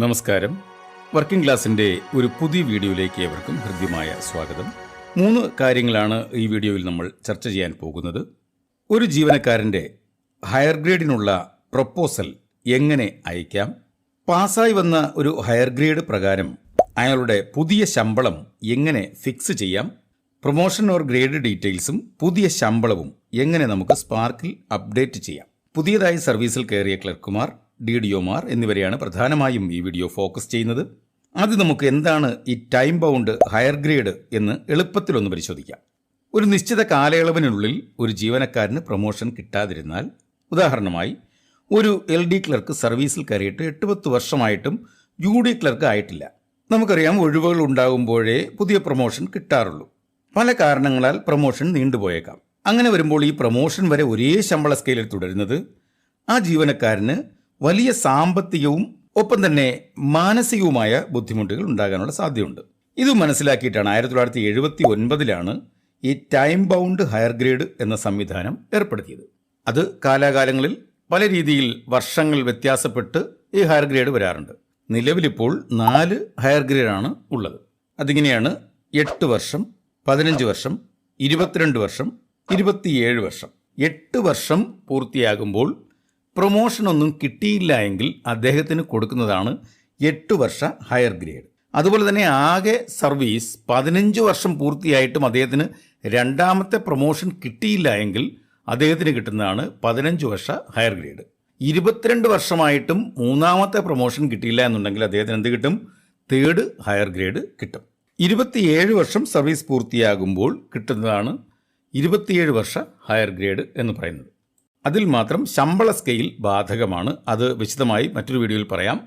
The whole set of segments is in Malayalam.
നമസ്കാരം. വർക്കിംഗ് ക്ലാസിൻ്റെ ഒരു പുതിയ വീഡിയോയിലേക്ക് ഏവർക്കും ഹൃദ്യമായ സ്വാഗതം. 3 കാര്യങ്ങളാണ് ഈ വീഡിയോയിൽ നമ്മൾ ചർച്ച ചെയ്യാൻ പോകുന്നത്. ഒരു ജീവനക്കാരൻ്റെ ഹയർ ഗ്രേഡിനുള്ള പ്രൊപ്പോസൽ എങ്ങനെ അയക്കാം, പാസ്സായി വന്ന ഒരു ഹയർ ഗ്രേഡ് പ്രകാരം അയാളുടെ പുതിയ ശമ്പളം എങ്ങനെ ഫിക്സ് ചെയ്യാം, പ്രൊമോഷൻ ഓർ ഗ്രേഡ് ഡീറ്റെയിൽസും പുതിയ ശമ്പളവും എങ്ങനെ നമുക്ക് സ്പാർക്കിൽ അപ്ഡേറ്റ് ചെയ്യാം. പുതിയതായി സർവീസിൽ കയറിയ ക്ലർക്കുമാർ, DDOമാർ എന്നിവരെയാണ് പ്രധാനമായും ഈ വീഡിയോ ഫോക്കസ് ചെയ്യുന്നത്. ആദ്യം നമുക്ക് എന്താണ് ഈ ടൈം ബൗണ്ട് ഹയർ ഗ്രേഡ് എന്ന് എളുപ്പത്തിലൊന്ന് പരിശോധിക്കാം. ഒരു നിശ്ചിത കാലയളവിനുള്ളിൽ ഒരു ജീവനക്കാരന് പ്രൊമോഷൻ കിട്ടാതിരുന്നാൽ, ഉദാഹരണമായി ഒരു LD ക്ലർക്ക് സർവീസിൽ കയറിയിട്ട് 8-10 വർഷമായിട്ടും UD ക്ലർക്ക് ആയിട്ടില്ല. നമുക്കറിയാം, ഒഴിവുകൾ ഉണ്ടാകുമ്പോഴേ പുതിയ പ്രൊമോഷൻ കിട്ടാറുള്ളൂ. പല കാരണങ്ങളാൽ പ്രൊമോഷൻ നീണ്ടുപോയേക്കാം. അങ്ങനെ വരുമ്പോൾ ഈ പ്രൊമോഷൻ വരെ ഒരേ ശമ്പള സ്കെയിലിൽ തുടരുന്നത് ആ ജീവനക്കാരന് വലിയ സാമ്പത്തികവും ഒപ്പം തന്നെ മാനസികവുമായ ബുദ്ധിമുട്ടുകൾ ഉണ്ടാകാനുള്ള സാധ്യതയുണ്ട്. ഇത് മനസ്സിലാക്കിയിട്ടാണ് 1979 ഈ ടൈം ബൗണ്ട് ഹയർ ഗ്രേഡ് എന്ന സംവിധാനം ഏർപ്പെടുത്തിയത്. അത് കാലാകാലങ്ങളിൽ പല രീതിയിൽ വർഷങ്ങൾ വ്യത്യാസപ്പെട്ട് ഈ ഹയർ ഗ്രേഡ് വരാറുണ്ട്. നിലവിലിപ്പോൾ 4 ഹയർ ഗ്രേഡാണ് ഉള്ളത്. അതിങ്ങനെയാണ്: 8 വർഷം, 15 വർഷം, 22 വർഷം, 27 വർഷം. 8 വർഷം പൂർത്തിയാകുമ്പോൾ പ്രൊമോഷനൊന്നും കിട്ടിയില്ല എങ്കിൽ അദ്ദേഹത്തിന് കൊടുക്കുന്നതാണ് 8 വർഷ ഹയർ ഗ്രേഡ്. അതുപോലെ തന്നെ ആകെ സർവീസ് 15 വർഷം പൂർത്തിയായിട്ടും അദ്ദേഹത്തിന് രണ്ടാമത്തെ പ്രൊമോഷൻ കിട്ടിയില്ല എങ്കിൽ അദ്ദേഹത്തിന് കിട്ടുന്നതാണ് 15 വർഷ ഹയർ ഗ്രേഡ്. 22 വർഷമായിട്ടും മൂന്നാമത്തെ പ്രൊമോഷൻ കിട്ടിയില്ല എന്നുണ്ടെങ്കിൽ അദ്ദേഹത്തിന് എന്ത് കിട്ടും? 3rd ഹയർ ഗ്രേഡ് കിട്ടും. 27 വർഷം സർവീസ് പൂർത്തിയാകുമ്പോൾ കിട്ടുന്നതാണ് 27 വർഷ ഹയർ ഗ്രേഡ് എന്ന് പറയുന്നത്. അതിൽ മാത്രം ശമ്പള സ്കെയിൽ ബാധകമാണ്. അത് വിശദമായി മറ്റൊരു വീഡിയോയിൽ പറയാം.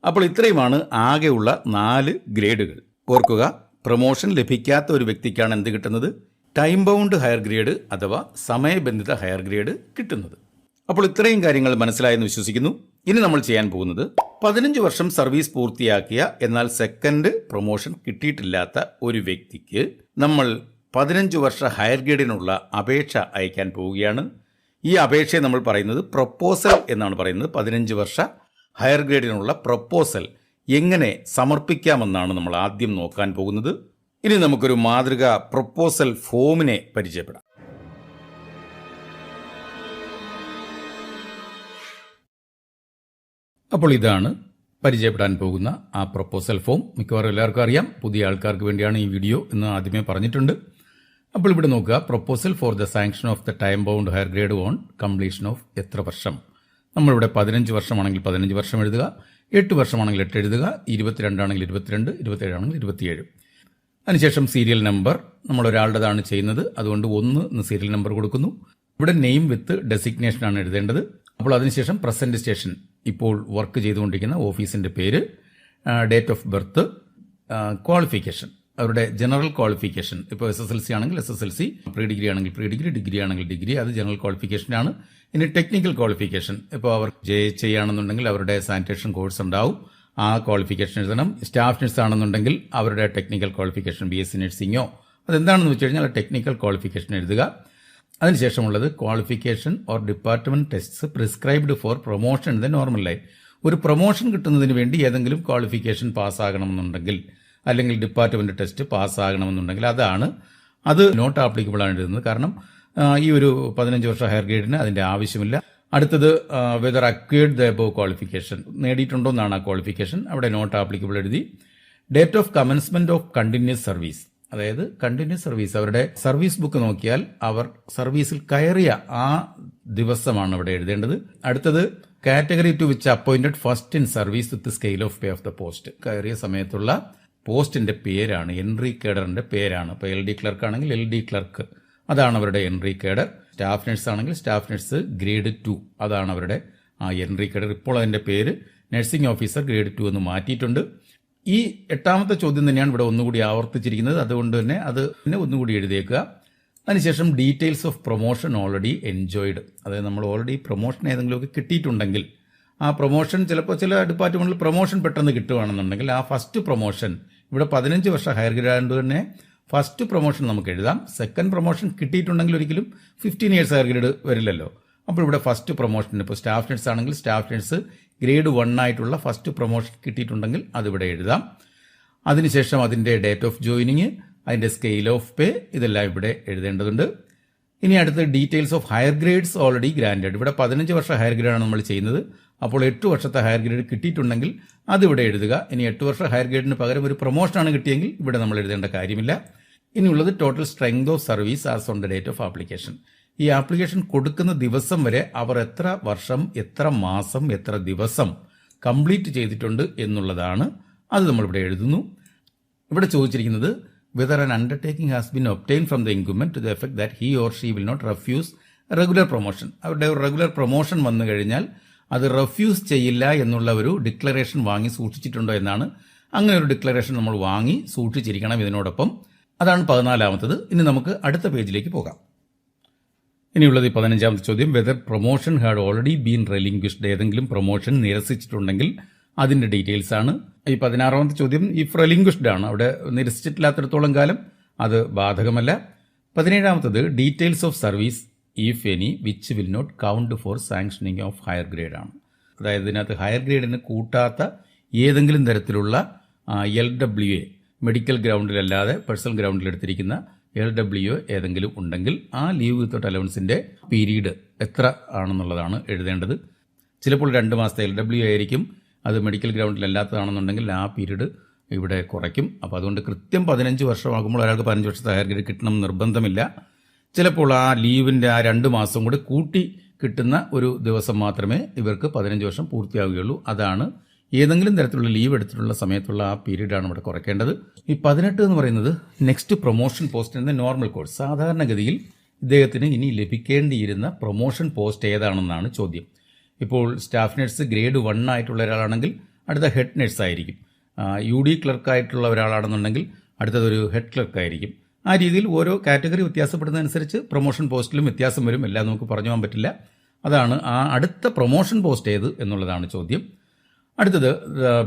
അപ്പോൾ ഇത്രയുമാണ് ആകെയുള്ള 4 ഗ്രേഡുകൾ. ഓർക്കുക, പ്രൊമോഷൻ ലഭിക്കാത്ത ഒരു വ്യക്തിക്കാണ് എന്ത് കിട്ടുന്നത്? ടൈം ബൗണ്ട് ഹയർ ഗ്രേഡ് അഥവാ സമയബന്ധിത ഹയർ ഗ്രേഡ് കിട്ടുന്നത്. അപ്പോൾ ഇത്രയും കാര്യങ്ങൾ മനസ്സിലായെന്ന് വിശ്വസിക്കുന്നു. ഇനി നമ്മൾ ചെയ്യാൻ പോകുന്നത്, 15 വർഷം സർവീസ് പൂർത്തിയാക്കിയ എന്നാൽ സെക്കൻഡ് പ്രൊമോഷൻ കിട്ടിയിട്ടില്ലാത്ത ഒരു വ്യക്തിക്ക് നമ്മൾ 15 വർഷ ഹയർ ഗ്രേഡിനുള്ള അപേക്ഷ അയക്കാൻ പോവുകയാണ്. ഈ അപേക്ഷയെ നമ്മൾ പറയുന്നത് പ്രൊപ്പോസൽ എന്നാണ് പറയുന്നത്. 15 വർഷ ഹയർ ഗ്രേഡിനുള്ള പ്രൊപ്പോസൽ എങ്ങനെ സമർപ്പിക്കാമെന്നാണ് നമ്മൾ ആദ്യം നോക്കാൻ പോകുന്നത്. ഇനി നമുക്കൊരു മാതൃക പ്രൊപ്പോസൽ ഫോമിനെ പരിചയപ്പെടാം. അപ്പോൾ ഇതാണ് പരിചയപ്പെടാൻ പോകുന്ന ആ പ്രൊപ്പോസൽ ഫോം. മിക്കവാറും എല്ലാവർക്കും അറിയാം. പുതിയ ആൾക്കാർക്ക് വേണ്ടിയാണ് ഈ വീഡിയോ എന്ന് ആദ്യമേ പറഞ്ഞിട്ടുണ്ട്. അപ്പോൾ ഇവിടെ നോക്കുക, proposal for the sanction of the time bound higher grade on completion of എത്ര വർഷം. നമ്മളിവിടെ 15 വർഷമാണെങ്കിൽ 15 വർഷം എഴുതുക, 8 വർഷമാണെങ്കിൽ 8 എഴുതുക, 22 ആണെങ്കിൽ 22, 27 ആണെങ്കിൽ 27. അതിനുശേഷം സീരിയൽ നമ്പർ നമ്മൾ ഒരാളുടേതാണ് ചെയ്യുന്നത്, അതുകൊണ്ട് 1 എന്ന് സീരിയൽ നമ്പർ കൊടുക്കുന്നു. ഇവിടെ നെയിം വിത്ത് ഡെസിഗ്നേഷൻ ആണ് എഴുതേണ്ടത്. അപ്പോൾ അതിനുശേഷം പ്രസന്റ് സ്റ്റേഷൻ, ഇപ്പോൾ വർക്ക് ചെയ്തുകൊണ്ടിരിക്കുന്ന ഓഫീസിന്റെ പേര്, ഡേറ്റ് ഓഫ് ബർത്ത്, ക്വാളിഫിക്കേഷൻ, അവരുടെ ജനറൽ ക്വാളിഫിക്കേഷൻ. ഇപ്പോൾ SSLC ആണെങ്കിൽ SSLC, പ്രീ ഡിഗ്രി ആണെങ്കിൽ പ്രീ ഡിഗ്രി, ഡിഗ്രി ആണെങ്കിൽ ഡിഗ്രി, അത് ജനറൽ ക്വാളിഫിക്കേഷനാണ്. ഇനി ടെക്നിക്കൽ ക്വാളിഫിക്കേഷൻ, ഇപ്പോൾ അവർ JHI ആണെന്നുണ്ടെങ്കിൽ അവരുടെ സാനിറ്റേഷൻ കോഴ്സ് ഉണ്ടാവും, ആ ക്വാളിഫിക്കേഷൻ എഴുതണം. സ്റ്റാഫ് നഴ്സ് ആണെന്നുണ്ടെങ്കിൽ അവരുടെ ടെക്നിക്കൽ ക്വാളിഫിക്കേഷൻ, BSc നഴ്സിംഗോ അതെന്താണെന്ന് വെച്ച് കഴിഞ്ഞാൽ ടെക്നിക്കൽ ക്വാളിഫിക്കേഷൻ എഴുതുക. അതിനുശേഷമുള്ളത് qualification or department tests prescribed for promotion in the normal life. ഒരു പ്രൊമോഷൻ കിട്ടുന്നതിന് വേണ്ടി ഏതെങ്കിലും ക്വാളിഫിക്കേഷൻ പാസ്സാകണമെന്നുണ്ടെങ്കിൽ അല്ലെങ്കിൽ ഡിപ്പാർട്ട്മെന്റ് ടെസ്റ്റ് പാസ്സാകണമെന്നുണ്ടെങ്കിൽ അത് നോട്ട് ആപ്ലിക്കബിൾ ആണ് എഴുതുന്നത്. കാരണം ഈ ഒരു 15 വർഷ ഹയർ ഗ്രേഡിന് അതിന്റെ ആവശ്യമില്ല. അടുത്തത് whether acquired the above qualification, നേടിയിട്ടുണ്ടോ എന്നാണ് ആ ക്വാളിഫിക്കേഷൻ, അവിടെ നോട്ട് ആപ്ലിക്കബിൾ എഴുതി. Date of commencement of continuous service, അതായത് കണ്ടിന്യൂസ് സർവീസ്, അവരുടെ സർവീസ് ബുക്ക് നോക്കിയാൽ അവർ സർവീസിൽ കയറിയ ആ ദിവസമാണ് അവിടെ എഴുതേണ്ടത്. അടുത്തത് category to which appointed first in service with scale of pay of the post, കയറിയ സമയത്തുള്ള പോസ്റ്റിന്റെ പേരാണ്, എൻട്രി കേഡറിന്റെ പേരാണ്. ഇപ്പോൾ LD ക്ലർക്ക് ആണെങ്കിൽ LD ക്ലർക്ക്, അതാണ് അവരുടെ എൻട്രി കേഡർ. സ്റ്റാഫ് നഴ്സ് ആണെങ്കിൽ സ്റ്റാഫ് നഴ്സ് ഗ്രേഡ് 2, അതാണ് അവരുടെ ആ എൻട്രി കേഡർ. ഇപ്പോൾ അതിന്റെ പേര് നഴ്സിംഗ് ഓഫീസർ ഗ്രേഡ് 2 എന്ന് മാറ്റിയിട്ടുണ്ട്. ഈ 8ാമത്തെ ചോദ്യം തന്നെയാണ് ഇവിടെ ഒന്നുകൂടി ആവർത്തിച്ചിരിക്കുന്നത്, അതുകൊണ്ട് തന്നെ അത് ഒന്നുകൂടി എഴുതിയേക്കുക. അതിനുശേഷം details of promotion already enjoyed, അതായത് നമ്മൾ ഓൾറെഡി പ്രൊമോഷൻ ഏതെങ്കിലുമൊക്കെ കിട്ടിയിട്ടുണ്ടെങ്കിൽ ആ പ്രൊമോഷൻ, ചിലപ്പോൾ ചില ഡിപ്പാർട്ട്മെന്റിൽ പ്രൊമോഷൻ പെട്ടെന്ന് കിട്ടുകയാണെന്നുണ്ടെങ്കിൽ ആ ഫസ്റ്റ് പ്രൊമോഷൻ, ഇവിടെ 15 വർഷ ഹയർ ഗ്രേഡ് ആയതുകൊണ്ട് തന്നെ ഫസ്റ്റ് പ്രൊമോഷൻ നമുക്ക് എഴുതാം. സെക്കൻഡ് പ്രൊമോഷൻ കിട്ടിയിട്ടുണ്ടെങ്കിൽ ഒരിക്കലും 15 ഇയേഴ്സ് ഹയർ ഗ്രേഡ് വരില്ലല്ലോ. അപ്പോൾ ഇവിടെ ഫസ്റ്റ് പ്രൊമോഷൻ, ഇപ്പോൾ സ്റ്റാഫ് നഴ്സ് ആണെങ്കിൽ സ്റ്റാഫ് നഴ്സ് ഗ്രേഡ് 1 ആയിട്ടുള്ള ഫസ്റ്റ് പ്രൊമോഷൻ കിട്ടിയിട്ടുണ്ടെങ്കിൽ അതിവിടെ എഴുതാം. അതിനുശേഷം അതിൻ്റെ ഡേറ്റ് ഓഫ് ജോയിനിങ്, അതിൻ്റെ സ്കെയിൽ ഓഫ് പേ, ഇതെല്ലാം ഇവിടെ എഴുതേണ്ടതുണ്ട്. ഇനി അടുത്ത് details of higher grades already granted. ഇവിടെ 15 വർഷം ഹയർ ഗ്രേഡാണ് നമ്മൾ ചെയ്യുന്നത്. അപ്പോൾ 8 വർഷത്തെ ഹയർ ഗ്രേഡ് കിട്ടിയിട്ടുണ്ടെങ്കിൽ അതിവിടെ എഴുതുക. ഇനി 8 വർഷം ഹയർ ഗ്രേഡിന് പകരം ഒരു പ്രൊമോഷനാണ് കിട്ടിയെങ്കിൽ ഇവിടെ നമ്മൾ എഴുതേണ്ട കാര്യമില്ല. ഇനിയുള്ളത് total strength of service as on the date of application. ഈ ആപ്ലിക്കേഷൻ കൊടുക്കുന്ന ദിവസം വരെ അവർ എത്ര വർഷം, എത്ര മാസം, എത്ര ദിവസം കംപ്ലീറ്റ് ചെയ്തിട്ടുണ്ട് എന്നുള്ളതാണ്. അത് നമ്മളിവിടെ എഴുതുന്നു. ഇവിടെ ചോദിച്ചിരിക്കുന്നത് whether an undertaking has been obtained from the incumbent to the effect that he or she will not refuse regular promotion. അവരുടെ റെഗുലർ പ്രൊമോഷൻ വന്നു കഴിഞ്ഞാൽ അത് റെഫ്യൂസ് ചെയ്യില്ല എന്നുള്ള ഒരു ഡിക്ലറേഷൻ വാങ്ങി സൂക്ഷിച്ചിട്ടുണ്ടോ എന്നാണ്. അങ്ങനെ ഒരു ഡിക്ലറേഷൻ നമ്മൾ വാങ്ങി സൂക്ഷിച്ചിരിക്കണം ഇതിനോടൊപ്പം. അതാണ് 14ാമത്തത്. ഇനി നമുക്ക് അടുത്ത പേജിലേക്ക് പോകാം. ഇനിയുള്ളത് 15ാമത്തെ ചോദ്യം, whether promotion had already been relinquished. ഏതെങ്കിലും പ്രൊമോഷൻ നിരസിച്ചിട്ടുണ്ടെങ്കിൽ അതിൻ്റെ ഡീറ്റെയിൽസ് ആണ്. ഈ 16ാമത്തെ ചോദ്യം ഇഫ് റെലിംഗ്വിഷ്ഡ് ആണ്. അവിടെ നിരസിച്ചിട്ടില്ലാത്തിടത്തോളം കാലം അത് ബാധകമല്ല. 17ാമത്തത് details of service if any which will not count for sanctioning of higher grade ആണ്. അതായത് ഇതിനകത്ത് ഹയർ ഗ്രേഡിന് കൂട്ടാത്ത ഏതെങ്കിലും തരത്തിലുള്ള LWA, മെഡിക്കൽ ഗ്രൗണ്ടിലല്ലാതെ പേഴ്സണൽ ഗ്രൗണ്ടിൽ എടുത്തിരിക്കുന്ന LWA ഏതെങ്കിലും ഉണ്ടെങ്കിൽ ആ ലീവ് വിത്തൗട്ട് അലവൻസിൻ്റെ പീരീഡ് എത്ര ആണെന്നുള്ളതാണ് എഴുതേണ്ടത്. ചിലപ്പോൾ 2 മാസത്തെ LWA ആയിരിക്കും. അത് മെഡിക്കൽ ഗ്രൗണ്ടിലല്ലാത്തതാണെന്നുണ്ടെങ്കിൽ ആ പീരീഡ് ഇവിടെ കുറയ്ക്കും. അപ്പോൾ അതുകൊണ്ട് കൃത്യം 15 വർഷമാകുമ്പോൾ ഒരാൾക്ക് 15 വർഷത്തെ ഹയർ ഗ്രേഡ് കിട്ടണം നിർബന്ധമില്ല. ചിലപ്പോൾ ആ ലീവിൻ്റെ ആ 2 മാസം കൂടി കൂട്ടി കിട്ടുന്ന ഒരു ദിവസം മാത്രമേ ഇവർക്ക് 15 വർഷം പൂർത്തിയാവുകയുള്ളൂ. അതാണ് ഏതെങ്കിലും തരത്തിലുള്ള ലീവ് എടുത്തിട്ടുള്ള സമയത്തുള്ള ആ പീരീഡാണ് ഇവിടെ കുറയ്ക്കേണ്ടത്. ഈ 18 എന്ന് പറയുന്നത് നെക്സ്റ്റ് പ്രൊമോഷൻ പോസ്റ്റ് എന്ന നോർമൽ കോഴ്സ്. സാധാരണഗതിയിൽ ഇദ്ദേഹത്തിന് ഇനി ലഭിക്കേണ്ടിയിരുന്ന പ്രൊമോഷൻ പോസ്റ്റ് ഏതാണെന്നാണ് ചോദ്യം. ഇപ്പോൾ സ്റ്റാഫ് നഴ്സ് ഗ്രേഡ് 1 ആയിട്ടുള്ള ഒരാളാണെങ്കിൽ അടുത്ത ഹെഡ് നഴ്സ് ആയിരിക്കും. UD ക്ലർക്കായിട്ടുള്ള ഒരാളാണെന്നുണ്ടെങ്കിൽ അടുത്തതൊരു ഹെഡ് ക്ലർക്കായിരിക്കും. ആ രീതിയിൽ ഓരോ കാറ്റഗറി വ്യത്യാസപ്പെടുന്നതനുസരിച്ച് പ്രൊമോഷൻ പോസ്റ്റിലും വ്യത്യാസം വരും. എല്ലാം നമുക്ക് പറഞ്ഞു പോകാൻ പറ്റില്ല. അതാണ് ആ അടുത്ത പ്രൊമോഷൻ പോസ്റ്റ് ഏത് എന്നുള്ളതാണ് ചോദ്യം. അടുത്തത്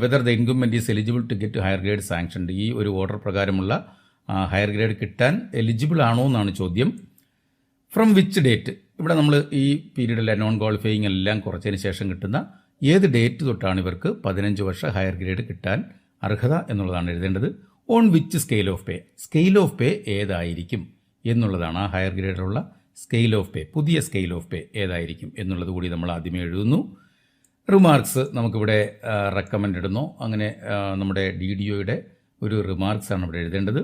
whether the incumbent is eligible to get higher grade sanctioned. ഈ ഒരു ഓർഡർ പ്രകാരമുള്ള ഹയർ ഗ്രേഡ് കിട്ടാൻ എലിജിബിൾ ആണോ എന്നാണ് ചോദ്യം. From which date. ഇവിടെ നമ്മൾ ഈ പീരീഡിലെ നോൺ ക്വാളിഫയിങ് എല്ലാം കുറച്ചതിന് ശേഷം കിട്ടുന്ന ഏത് ഡേറ്റ് തൊട്ടാണ് ഇവർക്ക് 15 വർഷ ഹയർ ഗ്രേഡ് കിട്ടാൻ അർഹത എന്നുള്ളതാണ് എഴുതേണ്ടത്. On which scale of pay. Scale of പേ ഏതായിരിക്കും എന്നുള്ളതാണ്. ആ ഹയർ ഗ്രേഡിലുള്ള സ്കെയിൽ ഓഫ് പേ, പുതിയ സ്കെയിൽ ഓഫ് പേ ഏതായിരിക്കും എന്നുള്ളത് കൂടി നമ്മൾ ആദ്യമേ എഴുതുന്നു. റിമാർക്സ് നമുക്കിവിടെ റെക്കമെൻഡ് ഇടുന്നു. അങ്ങനെ നമ്മുടെ DDOയുടെ ഒരു റിമാർക്സ് ആണ് ഇവിടെ എഴുതേണ്ടത്.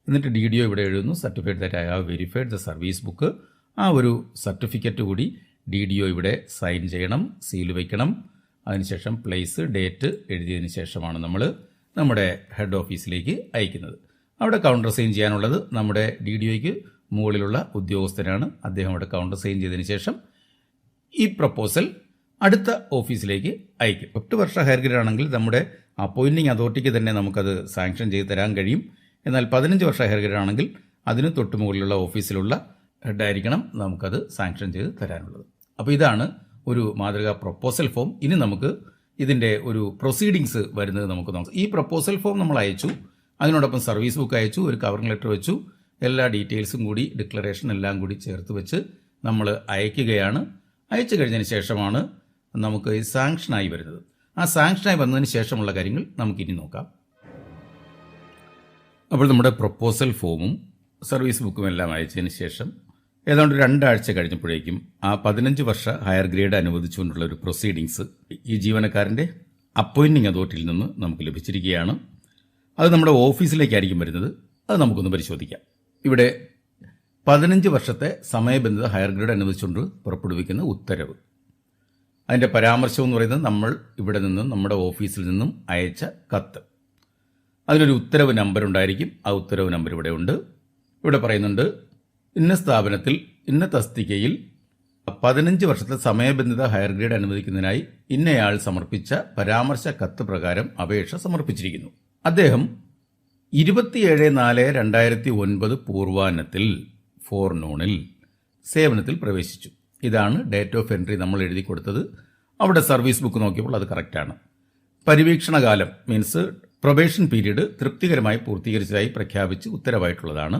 എന്നിട്ട് DDO ഇവിടെ എഴുതുന്നു certified that I have verified the service book. ആ ഒരു സർട്ടിഫിക്കറ്റ് കൂടി DDO ഇവിടെ സൈൻ ചെയ്യണം, സീൽ വയ്ക്കണം. അതിനുശേഷം പ്ലേസ്, ഡേറ്റ് എഴുതിയതിന് ശേഷമാണ് നമ്മൾ നമ്മുടെ ഹെഡ് ഓഫീസിലേക്ക് അയക്കുന്നത്. അവിടെ കൗണ്ടർ സൈൻ ചെയ്യാനുള്ളത് നമ്മുടെ DDOയ്ക്ക് മുകളിലുള്ള ഉദ്യോഗസ്ഥനാണ്. അദ്ദേഹം അവിടെ കൗണ്ടർ സൈൻ ചെയ്തതിന് ശേഷം ഈ പ്രപ്പോസൽ അടുത്ത ഓഫീസിലേക്ക് അയക്കും. 8 വർഷ ഹയർ ഗ്രേഡ് ആണെങ്കിൽ നമ്മുടെ അപ്പോയിൻറ്റിംഗ് അതോറിറ്റിക്ക് തന്നെ നമുക്കത് സാങ്ഷൻ ചെയ്ത് തരാൻ കഴിയും. എന്നാൽ 15 വർഷ ഹയർ ഗ്രേഡ് ആണെങ്കിൽ അതിന് തൊട്ട് മുകളിലുള്ള ഓഫീസിലുള്ള ഹെഡായിരിക്കണം നമുക്കത് സാങ്ഷൻ ചെയ്ത് തരാനുള്ളത്. അപ്പോൾ ഇതാണ് ഒരു മാതൃകാ പ്രൊപ്പോസൽ ഫോം. ഇനി നമുക്ക് ഇതിൻ്റെ ഒരു പ്രൊസീഡിങ്സ് വരുന്നത് നമുക്ക് നോക്കാം. ഈ പ്രൊപ്പോസൽ ഫോം നമ്മൾ അയച്ചു, അതിനോടൊപ്പം സർവീസ് ബുക്ക് അയച്ചു, ഒരു കവറിംഗ് ലെറ്റർ വെച്ചു, എല്ലാ ഡീറ്റെയിൽസും കൂടി ഡിക്ലറേഷൻ എല്ലാം കൂടി ചേർത്ത് വെച്ച് നമ്മൾ അയക്കുകയാണ്. അയച്ചു കഴിഞ്ഞതിന് ശേഷമാണ് നമുക്ക് ഈ സാങ്ഷനായി വരുന്നത്. ആ സാങ്ഷനായി വന്നതിന് ശേഷമുള്ള കാര്യങ്ങൾ നമുക്കിനി നോക്കാം. അപ്പോൾ നമ്മുടെ പ്രൊപ്പോസൽ ഫോമും സർവീസ് ബുക്കും എല്ലാം അയച്ചതിന് ശേഷം ഏതാണ്ട് 2 ആഴ്ച കഴിഞ്ഞപ്പോഴേക്കും ആ 15 വർഷ ഹയർ ഗ്രേഡ് അനുവദിച്ചുകൊണ്ടുള്ള ഒരു പ്രൊസീഡിങ്സ് ഈ ജീവനക്കാരൻ്റെ അപ്പോയിൻറ്റിംഗ് അതോറിറ്റിയിൽ നിന്ന് നമുക്ക് ലഭിച്ചിരിക്കുകയാണ്. അത് നമ്മുടെ ഓഫീസിലേക്കായിരിക്കും വരുന്നത്. അത് നമുക്കൊന്ന് പരിശോധിക്കാം. ഇവിടെ 15 വർഷത്തെ സമയബന്ധിത ഹയർ ഗ്രേഡ് അനുവദിച്ചുകൊണ്ട് പുറപ്പെടുവിക്കുന്ന ഉത്തരവ്. അതിൻ്റെ പരാമർശം എന്ന് പറയുന്നത് നമ്മൾ ഇവിടെ നിന്നും നമ്മുടെ ഓഫീസിൽ നിന്നും അയച്ച കത്ത്. അതിനൊരു ഉത്തരവ് നമ്പർ ഉണ്ടായിരിക്കും. ആ ഉത്തരവ് നമ്പർ ഇവിടെ ഉണ്ട്. ഇവിടെ പറയുന്നുണ്ട്, ഇന്ന സ്ഥാപനത്തിൽ ഇന്ന തസ്തികയിൽ 15 വർഷത്തെ സമയബന്ധിത ഹയർ ഗ്രേഡ് അനുവദിക്കുന്നതിനായി ഇന്നയാൾ സമർപ്പിച്ച പരാമർശ കത്ത് പ്രകാരം അപേക്ഷ സമർപ്പിച്ചിരിക്കുന്നു. അദ്ദേഹം 27/4/2009 പൂർവാഹ്നത്തിൽ ഫോർനൂണിൽ സേവനത്തിൽ പ്രവേശിച്ചു. ഇതാണ് ഡേറ്റ് ഓഫ് എൻട്രി നമ്മൾ എഴുതി കൊടുത്തത്. അവിടെ സർവീസ് ബുക്ക് നോക്കിയപ്പോൾ അത് കറക്റ്റാണ്. പരിവീക്ഷണകാലം മീൻസ് പ്രൊബേഷൻ പീരീഡ് തൃപ്തികരമായി പൂർത്തീകരിച്ചതായി പ്രഖ്യാപിച്ച് ഉത്തരവായിട്ടുള്ളതാണ്.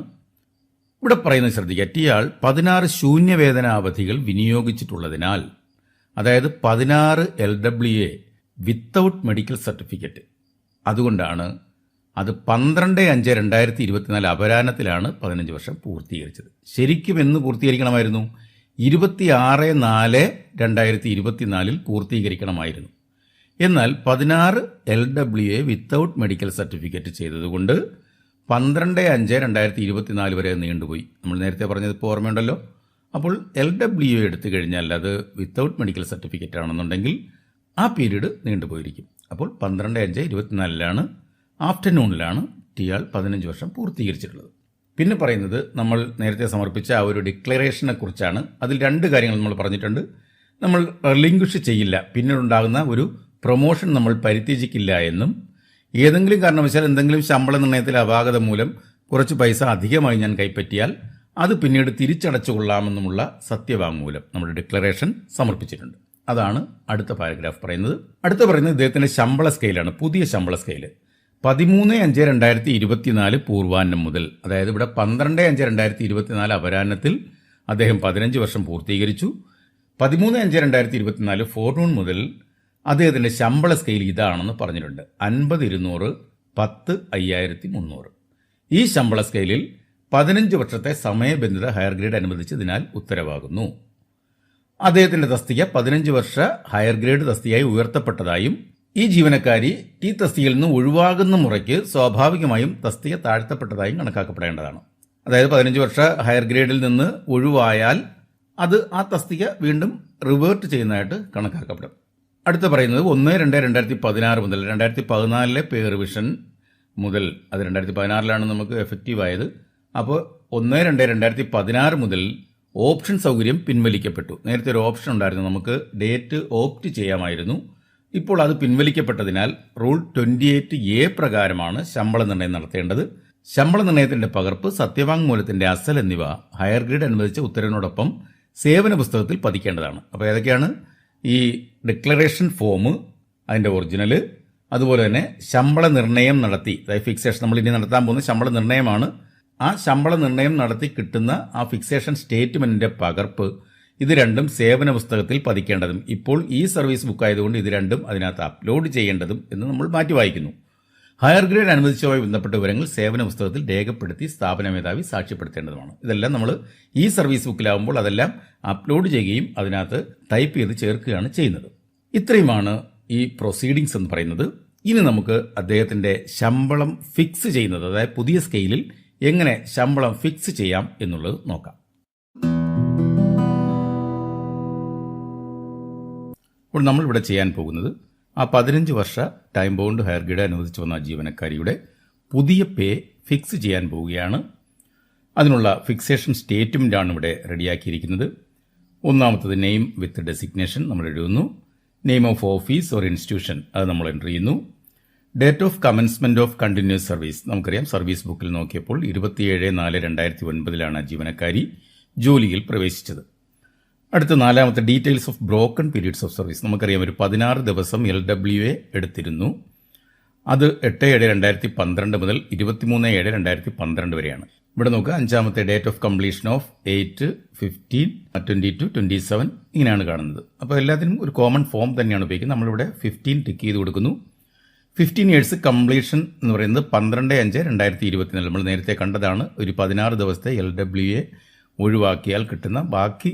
ഇവിടെ പറയുന്നത് ശ്രദ്ധിക്കുക, ഇയാൾ 16 ശൂന്യവേതന അവധികൾ വിനിയോഗിച്ചിട്ടുള്ളതിനാൽ, അതായത് 16 LWA വിത്തൗട്ട് മെഡിക്കൽ സർട്ടിഫിക്കറ്റ്. അതുകൊണ്ടാണ് അത് 12/5/2024 അപരാഹ്നത്തിലാണ് 15 വർഷം പൂർത്തീകരിച്ചത്. ശരിക്കും എന്ന് പൂർത്തീകരിക്കണമായിരുന്നു? 26/4/2024 പൂർത്തീകരിക്കണമായിരുന്നു. എന്നാൽ 16 LWA വിത്തൗട്ട് മെഡിക്കൽ സർട്ടിഫിക്കറ്റ് ചെയ്തതുകൊണ്ട് 12/5/2024 വരെ നീണ്ടുപോയി. നമ്മൾ നേരത്തെ പറഞ്ഞത് ഇപ്പോൾ ഓർമ്മയുണ്ടല്ലോ. അപ്പോൾ LWA എടുത്തു കഴിഞ്ഞാൽ അത് വിത്തൗട്ട് മെഡിക്കൽ സർട്ടിഫിക്കറ്റ് ആണെന്നുണ്ടെങ്കിൽ ആ പീരീഡ് നീണ്ടുപോയിരിക്കും. അപ്പോൾ 12/5/24 ആഫ്റ്റർനൂണിലാണ് ഇയാൾ 15 വർഷം പൂർത്തീകരിച്ചിട്ടുള്ളത്. പിന്നെ പറയുന്നത് നമ്മൾ നേരത്തെ സമർപ്പിച്ച ആ ഒരു ഡിക്ലറേഷനെ കുറിച്ചാണ്. അതിൽ 2 കാര്യങ്ങൾ നമ്മൾ പറഞ്ഞിട്ടുണ്ട്. നമ്മൾ റിലിംഗ്വിഷ് ചെയ്യില്ല, പിന്നീടുണ്ടാകുന്ന ഒരു പ്രൊമോഷൻ നമ്മൾ പരിത്യജിക്കില്ല എന്നും, ഏതെങ്കിലും കാരണവശാൽ എന്തെങ്കിലും ശമ്പള നിർണ്ണയത്തിൽ അപാകത മൂലം കുറച്ച് പൈസ അധികമായി ഞാൻ കൈപ്പറ്റിയാൽ അത് പിന്നീട് തിരിച്ചടച്ചു കൊള്ളാമെന്നുമുള്ള സത്യവാങ്മൂലം നമ്മുടെ ഡിക്ലറേഷൻ സമർപ്പിച്ചിട്ടുണ്ട്. അതാണ് അടുത്ത പാരഗ്രാഫ് പറയുന്നത്. അടുത്ത പറയുന്നത് ഇദ്ദേഹത്തിന്റെ ശമ്പള സ്കെയിലാണ്, പുതിയ ശമ്പള സ്കെയില്. 13/5/2024 പൂർവാഹ്നം മുതൽ, അതായത് ഇവിടെ 12/5/2024 അപരാഹ്നത്തിൽ അദ്ദേഹം 15 വർഷം പൂർത്തീകരിച്ചു. 13/5/2024 ഫോർനൂൺ മുതൽ അദ്ദേഹത്തിന്റെ ശമ്പള സ്കെയിൽ ഇതാണെന്ന് പറഞ്ഞിട്ടുണ്ട്. 50,200, 10,5300. ഈ ശമ്പള സ്കെയിലിൽ 15 വർഷത്തെ സമയബന്ധിത ഹയർ ഗ്രേഡ് അനുവദിച്ചതിനാൽ ഉത്തരവാകുന്നു. അദ്ദേഹത്തിന്റെ തസ്തിക 15 വർഷ ഹയർ ഗ്രേഡ് തസ്തികയായി ഉയർത്തപ്പെട്ടതായും ഈ ജീവനക്കാരി ഈ തസ്തികയിൽ നിന്ന് ഒഴിവാകുന്ന മുറയ്ക്ക് സ്വാഭാവികമായും തസ്തിക താഴ്ത്തപ്പെട്ടതായും കണക്കാക്കപ്പെടേണ്ടതാണ്. അതായത് 15 വർഷ ഹയർ ഗ്രേഡിൽ നിന്ന് ഒഴിവായാൽ അത് ആ തസ്തിക വീണ്ടും റിവേർട്ട് ചെയ്യുന്നതായിട്ട് കണക്കാക്കപ്പെടും. അടുത്ത പറയുന്നത് 1/2/2016 മുതൽ 2014 പേ റിവിഷൻ മുതൽ, അത് 2016 നമുക്ക് എഫക്റ്റീവ് ആയത്. അപ്പോൾ 1/2/2016 മുതൽ ഓപ്ഷൻ സൗകര്യം പിൻവലിക്കപ്പെട്ടു. നേരത്തെ ഒരു ഓപ്ഷൻ ഉണ്ടായിരുന്നു, നമുക്ക് ഡേറ്റ് ഓപ്റ്റ് ചെയ്യാമായിരുന്നു. ഇപ്പോൾ അത് പിൻവലിക്കപ്പെട്ടതിനാൽ റൂൾ 28A പ്രകാരമാണ് ശമ്പള നിർണ്ണയം നടത്തേണ്ടത്. ശമ്പള നിർണ്ണയത്തിന്റെ പകർപ്പ്, സത്യവാങ്മൂലത്തിന്റെ അസൽ എന്നിവ ഹയർ ഗ്രേഡ് അനുവദിച്ച ഉത്തരവിനോടൊപ്പം സേവന പുസ്തകത്തിൽ പതിക്കേണ്ടതാണ്. അപ്പോൾ ഏതൊക്കെയാണ്? ഈ ഡിക്ലറേഷൻ ഫോം, അതിന്റെ ഒറിജിനല്, അതുപോലെ തന്നെ ശമ്പള നിർണ്ണയം നടത്തി, അതായത് ഫിക്സേഷൻ, നമ്മൾ ഇനി നടത്താൻ പോകുന്ന ശമ്പള നിർണ്ണയമാണ്. ആ ശമ്പള നിർണ്ണയം നടത്തി കിട്ടുന്ന ആ ഫിക്സേഷൻ സ്റ്റേറ്റ്മെന്റിന്റെ പകർപ്പ്, ഇത് രണ്ടും സേവന പുസ്തകത്തിൽ പതിക്കേണ്ടതും, ഇപ്പോൾ ഈ സർവീസ് ബുക്ക് ആയതുകൊണ്ട് ഇത് രണ്ടും അതിനകത്ത് അപ്ലോഡ് ചെയ്യേണ്ടതും എന്ന് നമ്മൾ മാറ്റി വായിക്കുന്നു. ഹയർ ഗ്രേഡ് അനുവദിച്ചതുമായി ബന്ധപ്പെട്ട വിവരങ്ങൾ സേവന പുസ്തകത്തിൽ രേഖപ്പെടുത്തി സ്ഥാപന മേധാവി സാക്ഷ്യപ്പെടുത്തേണ്ടതുമാണ്. ഇതെല്ലാം നമ്മൾ ഈ സർവീസ് ബുക്കിലാവുമ്പോൾ അതെല്ലാം അപ്ലോഡ് ചെയ്യുകയും അതിനകത്ത് ടൈപ്പ് ചെയ്ത് ചേർക്കുകയാണ് ചെയ്യുന്നത്. ഇത്രയുമാണ് ഈ പ്രൊസീഡിങ്സ് എന്ന് പറയുന്നത്. ഇനി നമുക്ക് അദ്ദേഹത്തിന്റെ ശമ്പളം ഫിക്സ് ചെയ്യുന്നത്, അതായത് പുതിയ സ്കെയിലിൽ എങ്ങനെ ശമ്പളം ഫിക്സ് ചെയ്യാം എന്നുള്ളത് നോക്കാം. അപ്പോൾ നമ്മളിവിടെ ചെയ്യാൻ പോകുന്നത് ആ 15 വർഷ ടൈം ബൗണ്ട് ഹയർ ഗ്രേഡ് അനുവദിച്ചു വന്ന ജീവനക്കാരിയുടെ പുതിയ പേ ഫിക്സ് ചെയ്യാൻ പോവുകയാണ്. അതിനുള്ള ഫിക്സേഷൻ സ്റ്റേറ്റ്മെന്റാണ് ഇവിടെ റെഡിയാക്കിയിരിക്കുന്നത്. ഒന്നാമത്തത് നെയിം വിത്ത് ഡെസിഗ്നേഷൻ നമ്മൾ എഴുതുന്നു. Name of office or institution അത് നമ്മൾ എൻ്റർ ചെയ്യുന്നു. Date of commencement of continuous service, നമുക്കറിയാം സർവീസ് ബുക്കിൽ നോക്കിയപ്പോൾ 27/4/2009 ജീവനക്കാരി ജോലിയിൽ പ്രവേശിച്ചത്. അടുത്ത നാലാമത്തെ details of broken periods of service, നമുക്കറിയാം ഒരു 16 ദിവസം LWA എടുത്തിരുന്നു. അത് 8/7/2012 മുതൽ 23/7/2012 വരെയാണ്. ഇവിടെ നോക്കുക, അഞ്ചാമത്തെ ഡേറ്റ് ഓഫ് കംപ്ലീഷൻ ഓഫ് 8/15/22/27 ഇങ്ങനെയാണ് കാണുന്നത്. അപ്പോൾ എല്ലാത്തിനും ഒരു കോമൺ ഫോം തന്നെയാണ് ഉപയോഗിക്കുന്നത്. നമ്മളിവിടെ 15 ടിക്ക് ചെയ്ത് കൊടുക്കുന്നു. 15 ഇയേഴ്സ് കംപ്ലീഷൻ എന്ന് പറയുന്നത് 12/5/2024 നമ്മൾ നേരത്തെ കണ്ടതാണ്. ഒരു 16 ദിവസത്തെ LWA ഒഴിവാക്കിയാൽ കിട്ടുന്ന ബാക്കി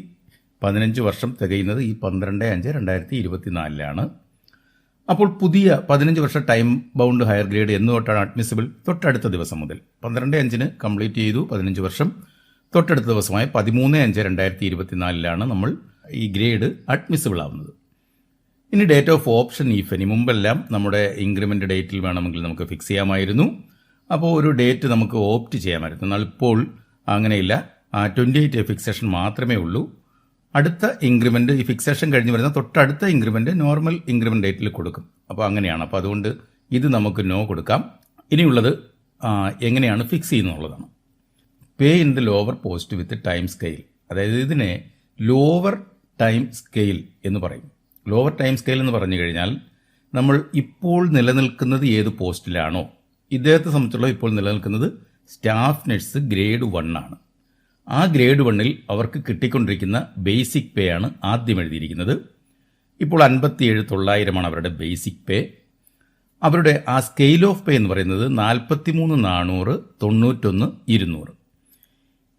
15 വർഷം തികയുന്നത് ഈ 12/5/2024 അപ്പോൾ പുതിയ 15 വർഷ ടൈം ബൗണ്ട് ഹയർ ഗ്രേഡ് എന്ന് തൊട്ടാണ് അഡ്മിസിബിൾ? തൊട്ടടുത്ത ദിവസം മുതൽ 12/5 കംപ്ലീറ്റ് ചെയ്തു 15 വർഷം. തൊട്ടടുത്ത ദിവസമായ 13/5/2024 നമ്മൾ ഈ ഗ്രേഡ് അഡ്മിസിബിൾ ആവുന്നത്. ഇനി date of option if any, മുമ്പെല്ലാം നമ്മുടെ ഇൻക്രിമെന്റ് ഡേറ്റിൽ വേണമെങ്കിൽ നമുക്ക് ഫിക്സ് ചെയ്യാമായിരുന്നു. അപ്പോൾ ഒരു ഡേറ്റ് നമുക്ക് ഓപ്റ്റ് ചെയ്യാമായിരുന്നു. എന്നാൽ ഇപ്പോൾ അങ്ങനെയില്ല. 28 ഫിക്സേഷൻ മാത്രമേ ഉള്ളൂ. അടുത്ത ഇൻക്രിമെന്റ്, ഈ ഫിക്സേഷൻ കഴിഞ്ഞ് വരുന്ന തൊട്ടടുത്ത ഇൻക്രിമെന്റ് നോർമൽ ഇൻക്രിമെന്റ് ഡേറ്റിൽ കൊടുക്കും. അപ്പോൾ അങ്ങനെയാണ്. അപ്പോൾ അതുകൊണ്ട് ഇത് നമുക്ക് നോ കൊടുക്കാം. ഇനിയുള്ളത് എങ്ങനെയാണ് ഫിക്സ് ചെയ്യുന്നുള്ളതാണ്. Pay in the lower post with time scale, അതായത് ഇതിനെ ലോവർ ടൈം സ്കെയിൽ എന്ന് പറയും. ലോവർ ടൈം സ്കെയിൽ എന്ന് പറഞ്ഞു കഴിഞ്ഞാൽ നമ്മൾ ഇപ്പോൾ നിലനിൽക്കുന്നത് ഏത് പോസ്റ്റിലാണോ, ഇദ്ദേഹത്തെ സംബന്ധിച്ചുള്ള ഇപ്പോൾ നിലനിൽക്കുന്നത് സ്റ്റാഫ് നഴ്സ് ഗ്രേഡ് 1 ആണ്. ആ ഗ്രേഡ് 1ൽ അവർക്ക് കിട്ടിക്കൊണ്ടിരിക്കുന്ന ബേസിക് പേ ആണ് ആദ്യം എഴുതിയിരിക്കുന്നത്. ഇപ്പോൾ 57,900 അവരുടെ ബേസിക് പേ. അവരുടെ ആ സ്കെയിൽ ഓഫ് പേ എന്ന് പറയുന്നത് 43,400, 91, 200.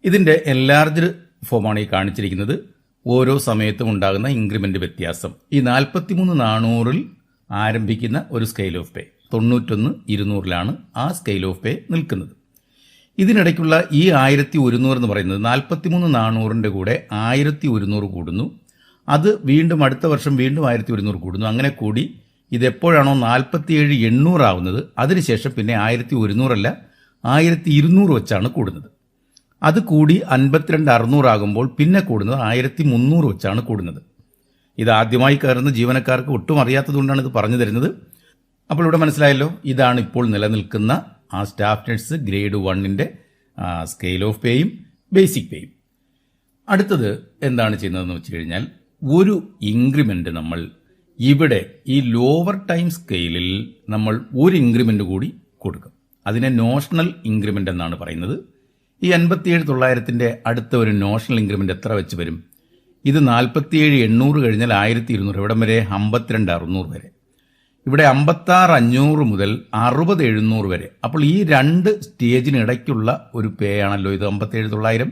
ഇതിൻ്റെ എൻലാർജ്ഡ് ഫോമാണ് ഈ കാണിച്ചിരിക്കുന്നത്. ഓരോ സമയത്തും ഉണ്ടാകുന്ന ഇൻക്രിമെൻ്റ് വ്യത്യാസം. ഈ 43,400 ആരംഭിക്കുന്ന ഒരു സ്കെയിൽ ഓഫ് പേ 91, 200 ആ സ്കെയിൽ ഓഫ് പേ നിൽക്കുന്നത്. ഇതിനിടയ്ക്കുള്ള ഈ 1100 എന്ന് പറയുന്നത് 43,400 കൂടെ 1100 കൂടുന്നു. അത് വീണ്ടും അടുത്ത വർഷം വീണ്ടും 1100 കൂടുന്നു. അങ്ങനെ കൂടി ഇതെപ്പോഴാണോ 47,800 ആവുന്നത് അതിനുശേഷം പിന്നെ 1100 അല്ല 1200 വെച്ചാണ് കൂടുന്നത്. അത് കൂടി 52,600 ആകുമ്പോൾ പിന്നെ കൂടുന്നത് 1300 വെച്ചാണ് കൂടുന്നത്. ഇത് ആദ്യമായി കയറുന്ന ജീവനക്കാർക്ക് ഒട്ടും അറിയാത്തതുകൊണ്ടാണ് ഇത് പറഞ്ഞു തരുന്നത്. അപ്പോൾ ഇവിടെ മനസ്സിലായല്ലോ, ഇതാണ് ഇപ്പോൾ നിലനിൽക്കുന്ന ആ സ്റ്റാഫ് നഴ്സ് ഗ്രേഡ് 1ന്റെ സ്കെയിൽ ഓഫ് പേയും ബേസിക് പേയും. അടുത്തത് എന്താണ് ചെയ്യുന്നതെന്ന് വെച്ച് കഴിഞ്ഞാൽ ഒരു ഇൻക്രിമെൻ്റ് നമ്മൾ ഇവിടെ ഈ ലോവർ ടൈം സ്കെയിലിൽ നമ്മൾ ഒരു ഇൻക്രിമെൻ്റ് കൂടി കൊടുക്കും. അതിനെ നോഷണൽ ഇൻക്രിമെൻ്റ് എന്നാണ് പറയുന്നത്. ഈ 57,900ന്റെ അടുത്ത ഒരു നോഷണൽ ഇൻക്രിമെൻ്റ് എത്ര വെച്ച് വരും? ഇത് 47,800 കഴിഞ്ഞാൽ 1200, ഇവിടം വരെ 52,600 വരെ. ഇവിടെ 56,500 മുതൽ 60,700 വരെ. അപ്പോൾ ഈ രണ്ട് സ്റ്റേജിനിടയ്ക്കുള്ള ഒരു പേ ആണല്ലോ ഇത് 57,900.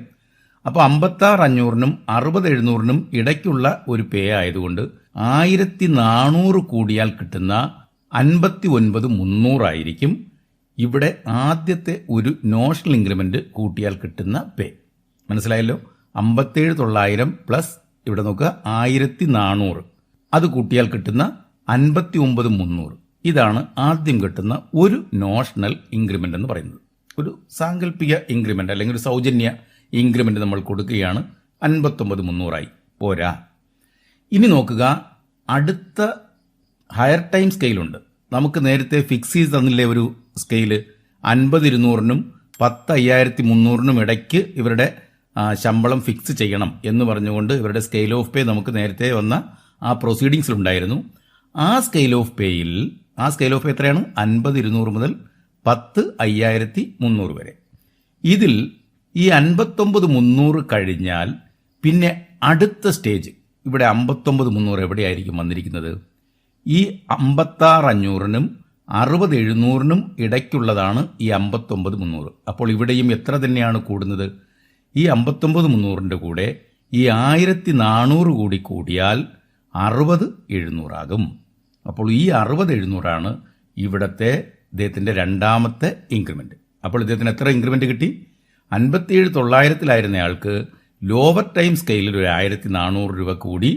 അപ്പോൾ 56,500നും 60,700നും ഇടയ്ക്കുള്ള ഒരു പേ ആയതുകൊണ്ട് 1,400 കൂടിയാൽ കിട്ടുന്ന 59,300 ആയിരിക്കും ഇവിടെ ആദ്യത്തെ ഒരു നോഷണൽ ഇൻക്രിമെൻ്റ് കൂട്ടിയാൽ കിട്ടുന്ന പേ. മനസ്സിലായല്ലോ? 57,900 പ്ലസ് ഇവിടെ നോക്കുക 1,400 അത് കൂട്ടിയാൽ കിട്ടുന്ന 59,300. ഇതാണ് ആദ്യം കിട്ടുന്ന ഒരു നോഷണൽ ഇൻക്രിമെൻ്റ് എന്ന് പറയുന്നത്. ഒരു സാങ്കല്പിക ഇൻക്രിമെൻ്റ് അല്ലെങ്കിൽ ഒരു സൗജന്യ ഇൻക്രിമെൻ്റ് നമ്മൾ കൊടുക്കുകയാണ്. 59,300 പോരാ. ഇനി നോക്കുക, അടുത്ത ഹയർ ടൈം സ്കെയിലുണ്ട്. നമുക്ക് നേരത്തെ ഫിക്സ് ചെയ്ത് തന്നില്ലേ ഒരു സ്കെയില് 50,200നും 10,5300നും ഇടയ്ക്ക് ഇവരുടെ ശമ്പളം ഫിക്സ് ചെയ്യണം എന്ന് പറഞ്ഞുകൊണ്ട് ഇവരുടെ സ്കെയിൽ ഓഫ് പേ നമുക്ക് നേരത്തെ വന്ന ആ പ്രൊസീഡിങ്സിലുണ്ടായിരുന്നു. ആ സ്കെയിൽ ഓഫ് പേ എത്രയാണ്? 50,200 മുതൽ 10,5300 വരെ. ഇതിൽ ഈ 59,300 കഴിഞ്ഞാൽ പിന്നെ അടുത്ത സ്റ്റേജ് ഇവിടെ 59,300 എവിടെയായിരിക്കും വന്നിരിക്കുന്നത്? ഈ 56,500നും 60,700നും ഇടയ്ക്കുള്ളതാണ് ഈ 59,300. അപ്പോൾ ഇവിടെയും എത്ര തന്നെയാണ് കൂടുന്നത്? ഈ 59,300ന്റെ കൂടെ ഈ 1,400 കൂടി കൂടിയാൽ 60,700 ആകും. അപ്പോൾ ഈ 60,700 ഇവിടത്തെ ഇദ്ദേഹത്തിൻ്റെ രണ്ടാമത്തെ ഇൻക്രിമെൻ്റ്. അപ്പോൾ ഇദ്ദേഹത്തിന് എത്ര ഇൻക്രിമെൻ്റ് കിട്ടി? 57,900 ആൾക്ക് ലോവർ ടൈം സ്കെയിലിൽ ഒരു 1,400 രൂപ കൂടി.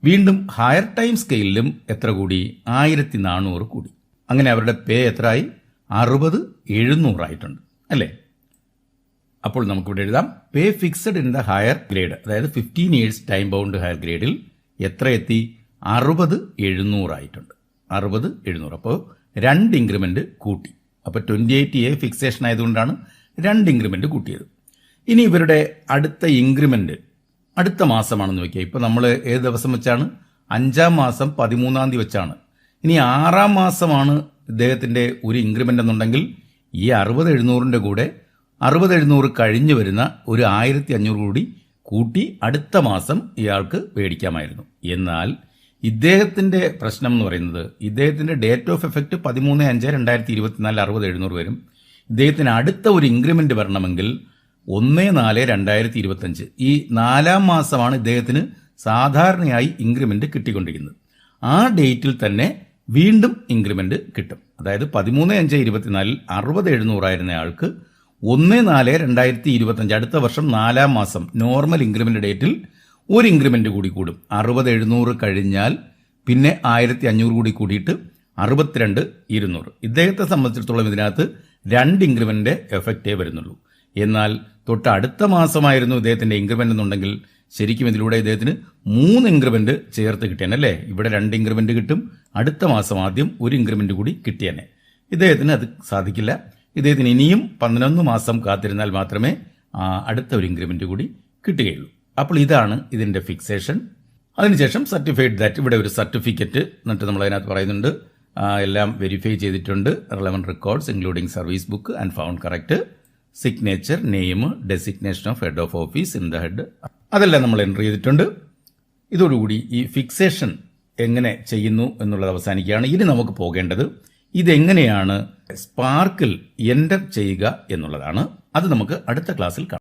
വീണ്ടും ഹയർ ടൈം സ്കെയിലിലും എത്ര കൂടി? 1,400 കൂടി. അങ്ങനെ അവരുടെ പേ എത്രയായി? 60,700 ആയിട്ടുണ്ട് അല്ലേ? അപ്പോൾ നമുക്കിവിടെ എഴുതാം, pay fixed in the higher grade, അതായത് 15 years ടൈം ബൗണ്ട് ഹയർ ഗ്രേഡിൽ എത്ര എത്തി? 60,700 ആയിട്ടുണ്ട്. 60,700. അപ്പോൾ 2 ഇൻക്രിമെൻ്റ് കൂട്ടി. അപ്പോൾ 28A ഫിക്സേഷൻ ആയതുകൊണ്ടാണ് 2 ഇൻക്രിമെൻ്റ് കൂട്ടിയത്. ഇനി ഇവരുടെ അടുത്ത ഇൻക്രിമെൻ്റ് അടുത്ത മാസമാണെന്ന് വയ്ക്കുക. ഇപ്പോൾ നമ്മൾ ഏത് ദിവസം വെച്ചാണ്? 5-ാം മാസം 13-ാം തീയതി വെച്ചാണ്. ഇനി 6-ാം മാസമാണ് ഇദ്ദേഹത്തിൻ്റെ ഒരു ഇൻക്രിമെൻ്റ് എന്നുണ്ടെങ്കിൽ ഈ 60,700ന്റെ കൂടെ 60,700 കഴിഞ്ഞ് വരുന്ന ഒരു 1,500 കൂടി കൂട്ടി അടുത്ത മാസം ഇയാൾക്ക് മേടിക്കാമായിരുന്നു. എന്നാൽ ഇദ്ദേഹത്തിൻ്റെ പ്രശ്നം എന്ന് പറയുന്നത് ഇദ്ദേഹത്തിൻ്റെ ഡേറ്റ് ഓഫ് എഫക്റ്റ് 13/5/2024 60,700 വരും. ഇദ്ദേഹത്തിന് അടുത്ത ഒരു ഇൻക്രിമെൻ്റ് വരണമെങ്കിൽ 1/4/2025 ഈ 4-ാം മാസമാണ് ഇദ്ദേഹത്തിന് സാധാരണയായി ഇൻക്രിമെൻ്റ് കിട്ടിക്കൊണ്ടിരിക്കുന്നത്. ആ ഡേറ്റിൽ തന്നെ വീണ്ടും ഇൻക്രിമെൻ്റ് കിട്ടും. അതായത് 13/5/24 60,700 ആയിരുന്ന ആൾക്ക് 1/4/2025 അടുത്ത വർഷം 4-ാം മാസം നോർമൽ ഇൻക്രിമെൻ്റ് ഡേറ്റിൽ ഒരു ഇൻക്രിമെൻ്റ് കൂടി കൂടും. 60,700 കഴിഞ്ഞാൽ പിന്നെ 1,500 കൂടി കൂടിയിട്ട് 62,200. ഇദ്ദേഹത്തെ സംബന്ധിച്ചിടത്തോളം ഇതിനകത്ത് 2 ഇൻക്രിമെൻ്റ് എഫക്റ്റേ വരുന്നുള്ളൂ. എന്നാൽ തൊട്ട് അടുത്ത മാസമായിരുന്നു ഇദ്ദേഹത്തിൻ്റെ ഇൻക്രിമെൻ്റ് എന്നുണ്ടെങ്കിൽ ശരിക്കും ഇതിലൂടെ ഇദ്ദേഹത്തിന് 3 ഇൻക്രിമെൻ്റ് ചേർത്ത് കിട്ടിയാനല്ലേ? ഇവിടെ 2 ഇൻക്രിമെൻ്റ് കിട്ടും, അടുത്ത മാസം ആദ്യം ഒരു ഇൻക്രിമെൻ്റ് കൂടി കിട്ടിയാനെ. ഇദ്ദേഹത്തിന് അത് സാധിക്കില്ല. ഇദ്ദേഹത്തിന് ഇനിയും 11 മാസം കാത്തിരുന്നാൽ മാത്രമേ അടുത്ത ഒരു ഇൻക്രിമെൻ്റ് കൂടി കിട്ടുകയുള്ളൂ. അപ്പോൾ ഇതാണ് ഇതിൻ്റെ ഫിക്സേഷൻ. അതിനുശേഷം സർട്ടിഫൈഡ് ദാറ്റ്, ഇവിടെ ഒരു സർട്ടിഫിക്കറ്റ് എന്നിട്ട് നമ്മൾ അതിനകത്ത് പറയുന്നുണ്ട് എല്ലാം വെരിഫൈ ചെയ്തിട്ടുണ്ട്. Relevant records including service book and found correct, signature, name, designation of head of office in the head, അതെല്ലാം നമ്മൾ എൻ്റർ ചെയ്തിട്ടുണ്ട്. ഇതോടുകൂടി ഈ ഫിക്സേഷൻ എങ്ങനെ ചെയ്യുന്നു എന്നുള്ളത് അവസാനിക്കുകയാണ്. ഇനി നമുക്ക് പോകേണ്ടത് ഇതെങ്ങനെയാണ് സ്പാർക്കിൽ എൻ്റർ ചെയ്യുക എന്നുള്ളതാണ്. അത് നമുക്ക് അടുത്ത ക്ലാസ്സിൽ കാണാം.